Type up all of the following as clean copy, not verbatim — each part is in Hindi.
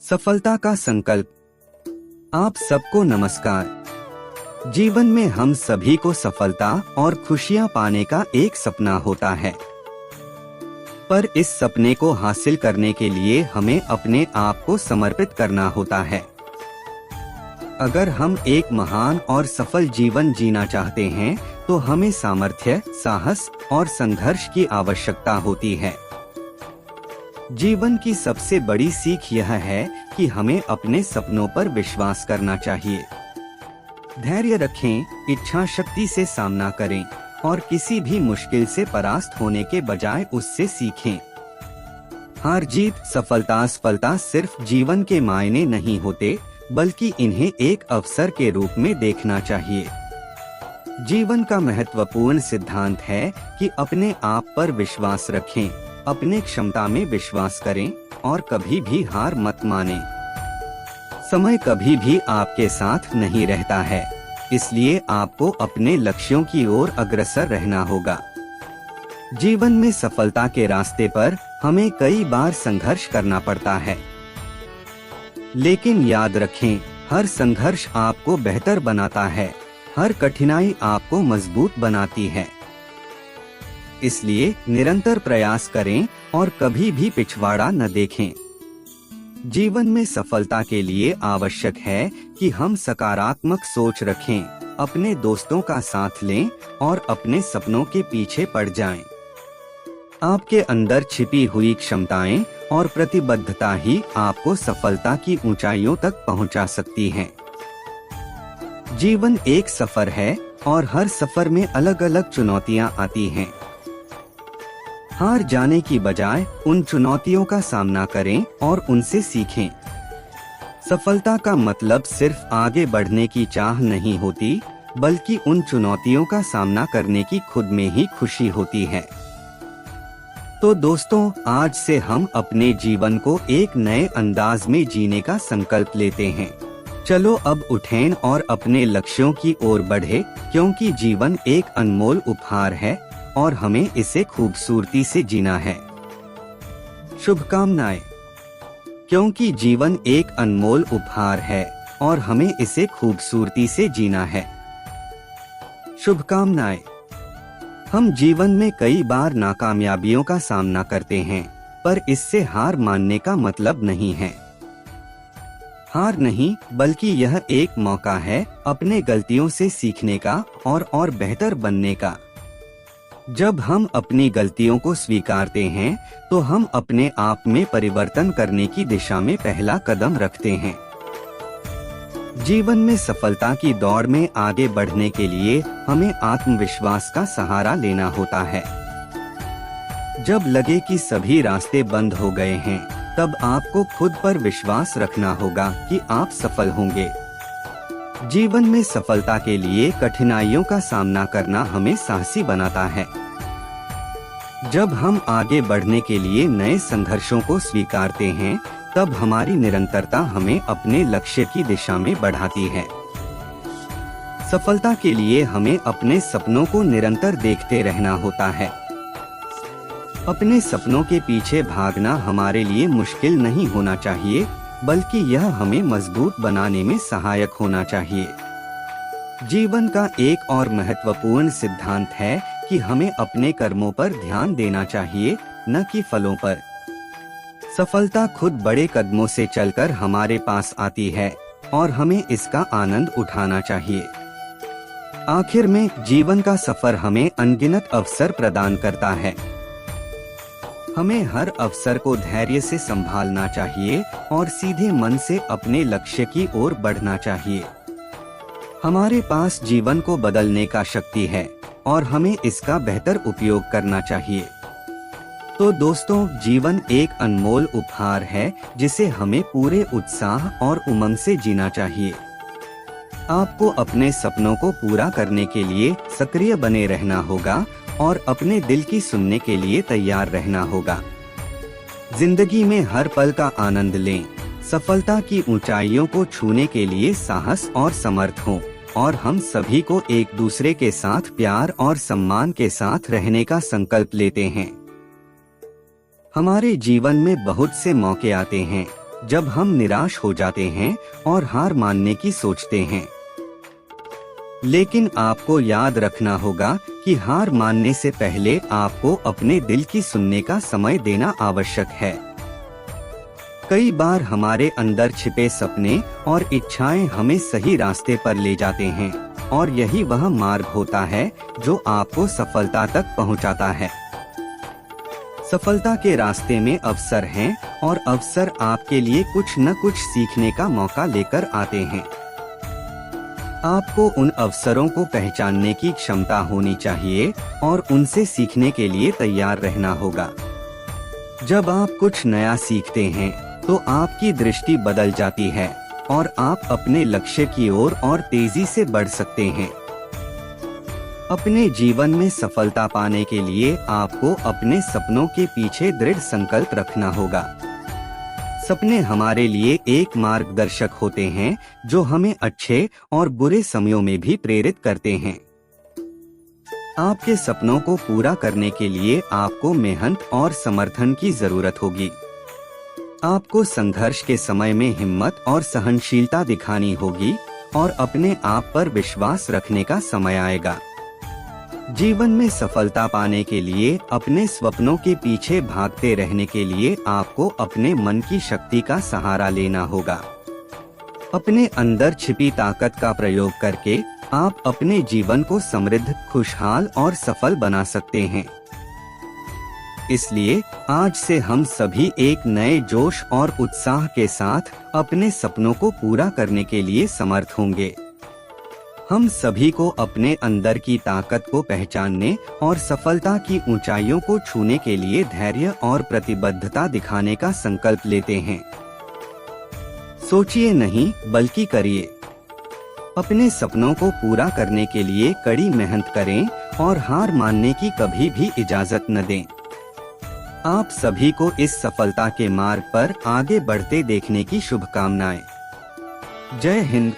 सफलता का संकल्प। आप सबको नमस्कार। जीवन में हम सभी को सफलता और खुशियां पाने का एक सपना होता है, पर इस सपने को हासिल करने के लिए हमें अपने आप को समर्पित करना होता है। अगर हम एक महान और सफल जीवन जीना चाहते हैं, तो हमें सामर्थ्य, साहस और संघर्ष की आवश्यकता होती है। जीवन की सबसे बड़ी सीख यह है कि हमें अपने सपनों पर विश्वास करना चाहिए। धैर्य रखें, इच्छा शक्ति से सामना करें और किसी भी मुश्किल से परास्त होने के बजाय उससे सीखें। हार जीत, सफलता असफलता सिर्फ जीवन के मायने नहीं होते, बल्कि इन्हें एक अवसर के रूप में देखना चाहिए। जीवन का महत्वपूर्ण सिद्धांत है कि अपने आप पर विश्वास रखें, अपने क्षमता में विश्वास करें और कभी भी हार मत मानें। समय कभी भी आपके साथ नहीं रहता है, इसलिए आपको अपने लक्ष्यों की ओर अग्रसर रहना होगा। जीवन में सफलता के रास्ते पर हमें कई बार संघर्ष करना पड़ता है, लेकिन याद रखें, हर संघर्ष आपको बेहतर बनाता है, हर कठिनाई आपको मजबूत बनाती है। इसलिए निरंतर प्रयास करें और कभी भी पिछवाड़ा न देखें। जीवन में सफलता के लिए आवश्यक है कि हम सकारात्मक सोच रखें, अपने दोस्तों का साथ लें और अपने सपनों के पीछे पड़ जाएं। आपके अंदर छिपी हुई क्षमताएं और प्रतिबद्धता ही आपको सफलता की ऊंचाइयों तक पहुंचा सकती हैं। जीवन एक सफर है और हर सफर में अलग अलग चुनौतियां आती हैं। हार जाने की बजाय उन चुनौतियों का सामना करें और उनसे सीखें। सफलता का मतलब सिर्फ आगे बढ़ने की चाह नहीं होती, बल्कि उन चुनौतियों का सामना करने की खुद में ही खुशी होती है। तो दोस्तों, आज से हम अपने जीवन को एक नए अंदाज में जीने का संकल्प लेते हैं। चलो अब उठें और अपने लक्ष्यों की ओर बढ़े, क्योंकि जीवन एक अनमोल उपहार है और हमें इसे खूबसूरती से जीना है। शुभकामनाएं। क्योंकि जीवन एक अनमोल उपहार है और हमें इसे खूबसूरती से जीना है। शुभकामनाएं। हम जीवन में कई बार नाकामयाबियों का सामना करते हैं, पर इससे हार मानने का मतलब नहीं है। हार नहीं, बल्कि यह एक मौका है अपने गलतियों से सीखने का और बेहतर बनने का। जब हम अपनी गलतियों को स्वीकारते हैं, तो हम अपने आप में परिवर्तन करने की दिशा में पहला कदम रखते हैं। जीवन में सफलता की दौड़ में आगे बढ़ने के लिए हमें आत्मविश्वास का सहारा लेना होता है। जब लगे कि सभी रास्ते बंद हो गए हैं, तब आपको खुद पर विश्वास रखना होगा कि आप सफल होंगे। जीवन में सफलता के लिए कठिनाइयों का सामना करना हमें साहसी बनाता है। जब हम आगे बढ़ने के लिए नए संघर्षों को स्वीकारते हैं, तब हमारी निरंतरता हमें अपने लक्ष्य की दिशा में बढ़ाती है। सफलता के लिए हमें अपने सपनों को निरंतर देखते रहना होता है। अपने सपनों के पीछे भागना हमारे लिए मुश्किल नहीं होना चाहिए, बल्कि यह हमें मजबूत बनाने में सहायक होना चाहिए। जीवन का एक और महत्वपूर्ण सिद्धांत है कि हमें अपने कर्मों पर ध्यान देना चाहिए, न कि फलों पर। सफलता खुद बड़े कदमों से चलकर हमारे पास आती है और हमें इसका आनंद उठाना चाहिए। आखिर में जीवन का सफर हमें अनगिनत अवसर प्रदान करता है। हमें हर अवसर को धैर्य से संभालना चाहिए और सीधे मन से अपने लक्ष्य की ओर बढ़ना चाहिए। हमारे पास जीवन को बदलने का शक्ति है और हमें इसका बेहतर उपयोग करना चाहिए। तो दोस्तों, जीवन एक अनमोल उपहार है जिसे हमें पूरे उत्साह और उमंग से जीना चाहिए। आपको अपने सपनों को पूरा करने के लिए सक्रिय बने रहना होगा और अपने दिल की सुनने के लिए तैयार रहना होगा। जिंदगी में हर पल का आनंद लें, सफलता की ऊंचाइयों को छूने के लिए साहस और समर्थ हों और हम सभी को एक दूसरे के साथ प्यार और सम्मान के साथ रहने का संकल्प लेते हैं। हमारे जीवन में बहुत से मौके आते हैं, जब हम निराश हो जाते हैं और हार मानने की सोचते हैं। लेकिन आपको याद रखना होगा कि हार मानने से पहले आपको अपने दिल की सुनने का समय देना आवश्यक है। कई बार हमारे अंदर छिपे सपने और इच्छाएं हमें सही रास्ते पर ले जाते हैं और यही वह मार्ग होता है जो आपको सफलता तक पहुंचाता है। सफलता के रास्ते में अवसर हैं और अवसर आपके लिए कुछ न कुछ सीखने का मौका लेकर आते हैं। आपको उन अवसरों को पहचानने की क्षमता होनी चाहिए और उनसे सीखने के लिए तैयार रहना होगा। जब आप कुछ नया सीखते हैं तो आपकी दृष्टि बदल जाती है और आप अपने लक्ष्य की ओर और तेजी से बढ़ सकते हैं। अपने जीवन में सफलता पाने के लिए आपको अपने सपनों के पीछे दृढ़ संकल्प रखना होगा। सपने हमारे लिए एक मार्गदर्शक होते हैं जो हमें अच्छे और बुरे समयों में भी प्रेरित करते हैं। आपके सपनों को पूरा करने के लिए आपको मेहनत और समर्थन की जरूरत होगी। आपको संघर्ष के समय में हिम्मत और सहनशीलता दिखानी होगी और अपने आप पर विश्वास रखने का समय आएगा। जीवन में सफलता पाने के लिए अपने स्वप्नों के पीछे भागते रहने के लिए आपको अपने मन की शक्ति का सहारा लेना होगा। अपने अंदर छिपी ताकत का प्रयोग करके आप अपने जीवन को समृद्ध, खुशहाल और सफल बना सकते हैं। इसलिए आज से हम सभी एक नए जोश और उत्साह के साथ अपने सपनों को पूरा करने के लिए समर्थ होंगे। हम सभी को अपने अंदर की ताकत को पहचानने और सफलता की ऊंचाइयों को छूने के लिए धैर्य और प्रतिबद्धता दिखाने का संकल्प लेते हैं। सोचिए नहीं बल्कि करिए। अपने सपनों को पूरा करने के लिए कड़ी मेहनत करें और हार मानने की कभी भी इजाजत न दें। आप सभी को इस सफलता के मार्ग पर आगे बढ़ते देखने की शुभकामनाएं। जय हिंद।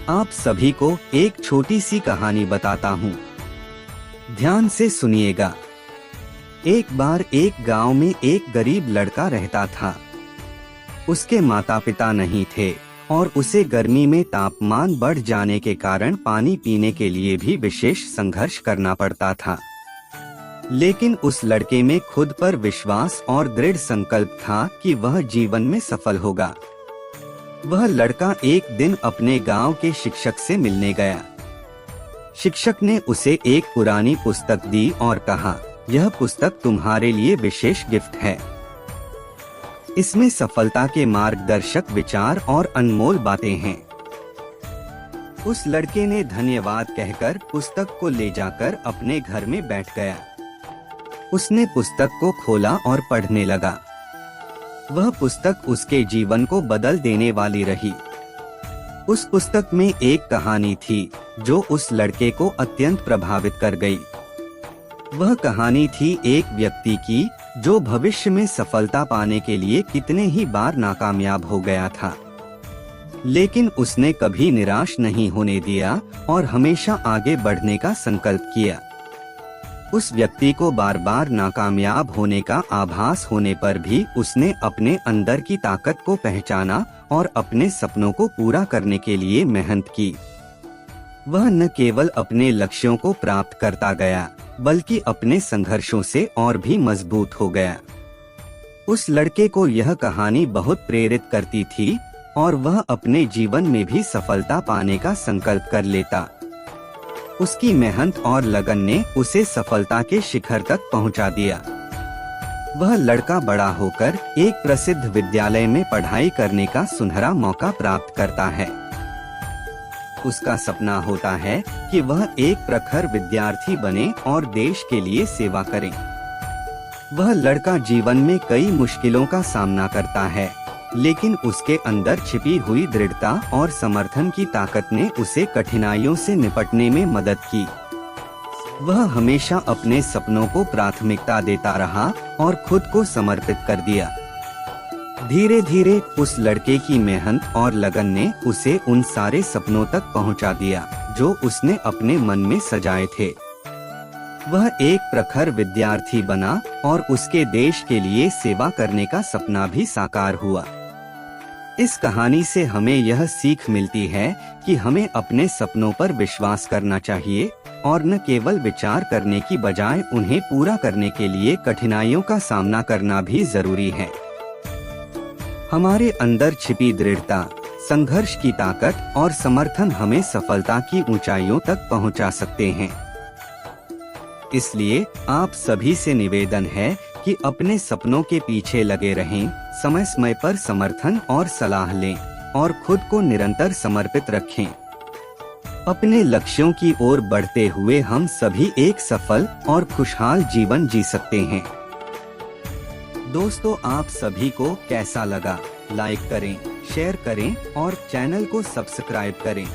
आप सभी को एक छोटी सी कहानी बताता हूँ, ध्यान से सुनिएगा। एक बार एक गांव में एक गरीब लड़का रहता था। उसके माता पिता नहीं थे और उसे गर्मी में तापमान बढ़ जाने के कारण पानी पीने के लिए भी विशेष संघर्ष करना पड़ता था। लेकिन उस लड़के में खुद पर विश्वास और दृढ़ संकल्प था कि वह जीवन में सफल होगा। वह लड़का एक दिन अपने गांव के शिक्षक से मिलने गया। शिक्षक ने उसे एक पुरानी पुस्तक दी और कहा, यह पुस्तक तुम्हारे लिए विशेष गिफ्ट है। इसमें सफलता के मार्गदर्शक विचार और अनमोल बातें हैं। उस लड़के ने धन्यवाद कहकर पुस्तक को ले जाकर अपने घर में बैठ गया। उसने पुस्तक को खोला और पढ़ने लगा। वह पुस्तक उसके जीवन को बदल देने वाली रही। उस पुस्तक में एक कहानी थी जो उस लड़के को अत्यंत प्रभावित कर गई। वह कहानी थी एक व्यक्ति की जो भविष्य में सफलता पाने के लिए कितने ही बार नाकामयाब हो गया था, लेकिन उसने कभी निराश नहीं होने दिया और हमेशा आगे बढ़ने का संकल्प किया। उस व्यक्ति को बार बार नाकामयाब होने का आभास होने पर भी उसने अपने अंदर की ताकत को पहचाना और अपने सपनों को पूरा करने के लिए मेहनत की। वह न केवल अपने लक्ष्यों को प्राप्त करता गया बल्कि अपने संघर्षों से और भी मजबूत हो गया। उस लड़के को यह कहानी बहुत प्रेरित करती थी और वह अपने जीवन में भी सफलता पाने का संकल्प कर लेता। उसकी मेहनत और लगन ने उसे सफलता के शिखर तक पहुंचा दिया। वह लड़का बड़ा होकर एक प्रसिद्ध विद्यालय में पढ़ाई करने का सुनहरा मौका प्राप्त करता है। उसका सपना होता है कि वह एक प्रखर विद्यार्थी बने और देश के लिए सेवा करे। वह लड़का जीवन में कई मुश्किलों का सामना करता है, लेकिन उसके अंदर छिपी हुई दृढ़ता और समर्थन की ताकत ने उसे कठिनाइयों से निपटने में मदद की। वह हमेशा अपने सपनों को प्राथमिकता देता रहा और खुद को समर्पित कर दिया। धीरे धीरे उस लड़के की मेहनत और लगन ने उसे उन सारे सपनों तक पहुंचा दिया जो उसने अपने मन में सजाए थे। वह एक प्रखर विद्यार्थी बना और उसके देश के लिए सेवा करने का सपना भी साकार हुआ। इस कहानी से हमें यह सीख मिलती है कि हमें अपने सपनों पर विश्वास करना चाहिए और न केवल विचार करने की बजाय उन्हें पूरा करने के लिए कठिनाइयों का सामना करना भी जरूरी है। हमारे अंदर छिपी दृढ़ता, संघर्ष की ताकत और समर्थन हमें सफलता की ऊंचाइयों तक पहुंचा सकते हैं। इसलिए आप सभी से निवेदन है कि अपने सपनों के पीछे लगे रहें, समय समय पर समर्थन और सलाह लें और खुद को निरंतर समर्पित रखें। अपने लक्ष्यों की ओर बढ़ते हुए हम सभी एक सफल और खुशहाल जीवन जी सकते हैं। दोस्तों, आप सभी को कैसा लगा? लाइक करें, शेयर करें और चैनल को सब्सक्राइब करें।